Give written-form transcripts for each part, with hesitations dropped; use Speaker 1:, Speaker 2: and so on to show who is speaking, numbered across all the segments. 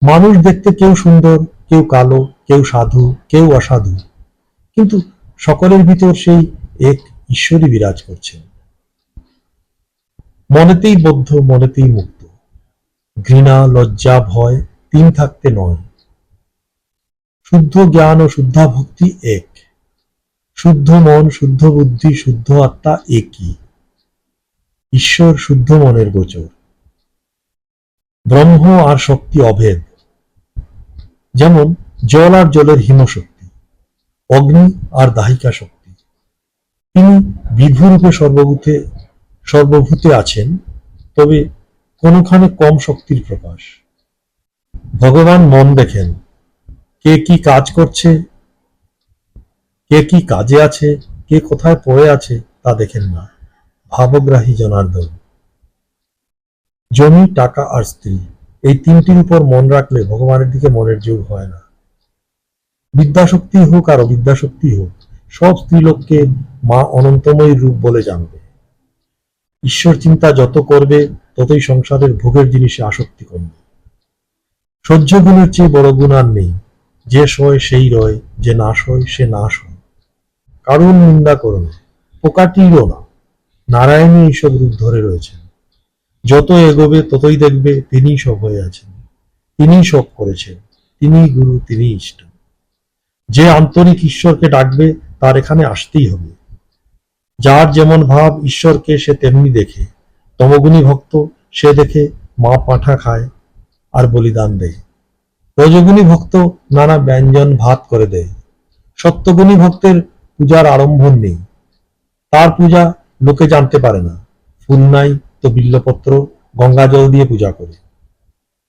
Speaker 1: মানুষ দেখতে কেউ সুন্দর, কেউ কালো, কেউ সাধু, কেউ অসাধু, কিন্তু সকলের ভিতর সেই এক ঈশ্বরই বিরাজ করছেন। মনেতেই বদ্ধ, মনেতেই মুক্ত। ঘৃণা, লজ্জা, ভয় তিন থাকতে নয়। শুদ্ধ জ্ঞান ও শুদ্ধা ভক্তি এক। শুদ্ধ মন, শুদ্ধ বুদ্ধি, শুদ্ধ আত্মা একই। ঈশ্বর শুদ্ধ মনের গোচর। ব্রহ্ম আর শক্তি অভেদ। যেমন জল আর জলের হিমশক্তি, অগ্নি আর দাহিকা শক্তি। তিনি বিভুরূপে সর্বভূতে আছেন, তবে কোনখানে কম শক্তির প্রকাশ। ভগবান মন দেখেন, কে কি কাজ করছে, কে কি কাজে আছে, কে কোথায় পড়ে আছে তা দেখেন না। ভাবগ্রাহী জনার্দন। জমি, টাকা আর স্ত্রী, এই তিনটির উপর মন রাখলে ভগবানের দিকে মনের যোগ হয় না। বিদ্যাশক্তি হোক আর অবিদ্যাশক্তি হোক, সব স্ত্রীলোককে মা অনন্তময়ীর রূপ বলে জানবে। ঈশ্বর চিন্তা যত করবে, ততই সংসারের ভোগের জিনিসে আসক্তি কমবে। সহ্য গুণের চেয়ে বড় গুণ আর নেই। যে সয় সেই রয়, যে না সয় সে না সয়। কারুর নিন্দা করো না, পোকাটিরও না। নারায়ণী এইসব রূপ ধরে রয়েছেন। যত এগোবে ততই দেখবে তিনিই সব হয়ে আছেন, তিনিই সব করেছেন, তিনিই গুরু, তিনিই ইষ্ট। যে আন্তরিক ঈশ্বরকে ডাকবে তার এখানে আসতেই হবে। যার যেমন ভাব ঈশ্বরকে সে তেমনি দেখে। তমগুণী ভক্ত, সে দেখে মা পাঁঠা খায় আর বলিদান দেয়। রজগুণী ভক্ত নানা ব্যঞ্জন ভাত করে দেয়। সত্যগুণী ভক্তের পূজার আড়ম্বর নেই। তার পূজা লোকে জানতে পারে না। ফুল নাই তো বিল্লপত্র, গঙ্গা জল দিয়ে পূজা করে।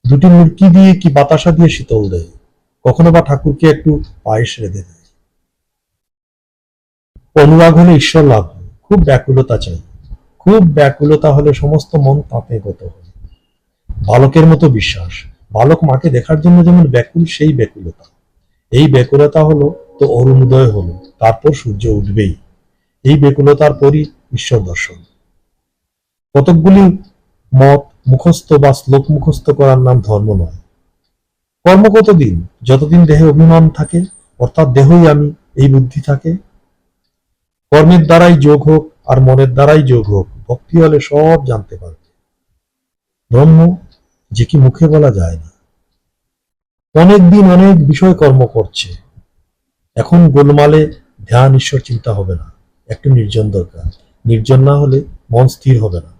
Speaker 1: দুটি মুরকি দিয়ে কি বাতাসা দিয়ে শীতল দেয়। কখনো বা ঠাকুরকে একটু পায়েস রেঁধে দেয়। অনুরাগ হলে ঈশ্বর লাভ হয়। খুব ব্যাকুলতা চাই। খুব ব্যাকুলতা হলে সমস্ত মন তাপে গত হয়। বালকের মতো বিশ্বাস। বালক মাকে দেখার জন্য যেমন ব্যাকুল, সেই ব্যাকুলতা। এই ব্যাকুলতা হলো তো অরুণোদয় হলো, তারপর সূর্য উঠবেই। এই ব্যাকুলতার পরই ঈশ্বর দর্শন। কতকগুলি মত মুখস্থ বা শ্লোক মুখস্থ করার নাম ধর্ম নয়। কর্ম কতদিন? যতদিন দেহে অভিমান থাকে, অর্থাৎ দেহই আমি, এই বুদ্ধি থাকে। কর্মের দ্বারাই যোগ হোক আর মনের দ্বারাই যোগ হোক, ভক্তি হলে সব জানতে পারবে। ব্রহ্ম যে কি মুখে বলা যায় না। অনেক দিন অনেক বিষয় কর্ম করছে, এখন গোলমালে ধ্যান ঈশ্বর চিন্তা হবে না। একটু নির্জন দরকার। নির্জন না হলে মন স্থির হবে না।